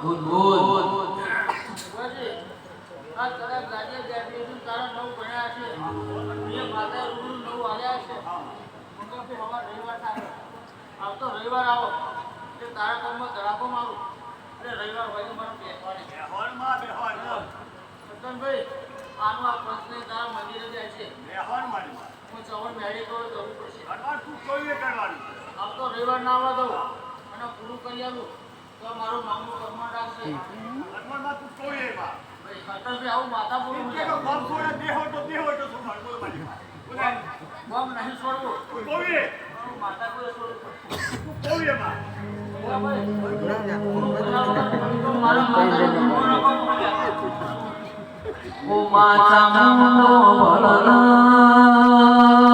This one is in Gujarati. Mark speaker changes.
Speaker 1: ભૂત ભૂત
Speaker 2: આ કદાચ લાગે ગ્રેજ્યુએશન તારા 9 ભણ્યા છે એ માતા રૂમ 9 આલ્યા છે મંગળ કે હવા રવિવાર થાય આવતો રવિવાર આવો એટલે તારા કામમાં ધડાકો મારું એટલે રવિવાર હોય તો મને બેસવાની
Speaker 3: હોલમાં બેહોન
Speaker 2: સતનભાઈ આનું આ પ્રશ્ન તારા મંદિરે જાય છે
Speaker 3: બેહોન મારી
Speaker 2: હું ચવણ મેડિકલ જવું પડશે
Speaker 3: કરવાનું તું કોઈએ કરવાનું
Speaker 2: આવતો રવિવાર ના આવવા દઉં અને પૂરું કરી આલું તો મારું નામનું કર્મ રાખશે
Speaker 3: કરવાનું તું કોઈએ માં
Speaker 2: સતનભાઈ આવું માતા બોલું
Speaker 3: કે ગમ છોડે દેહો તો શું માર બોલ મારી બોલે
Speaker 2: ગમ નહીં છોડવું
Speaker 3: કોઈએ
Speaker 2: માતા કોઈ છોડવું
Speaker 3: તું કોઈએ માં
Speaker 1: ઓ માતા મુનો ભળના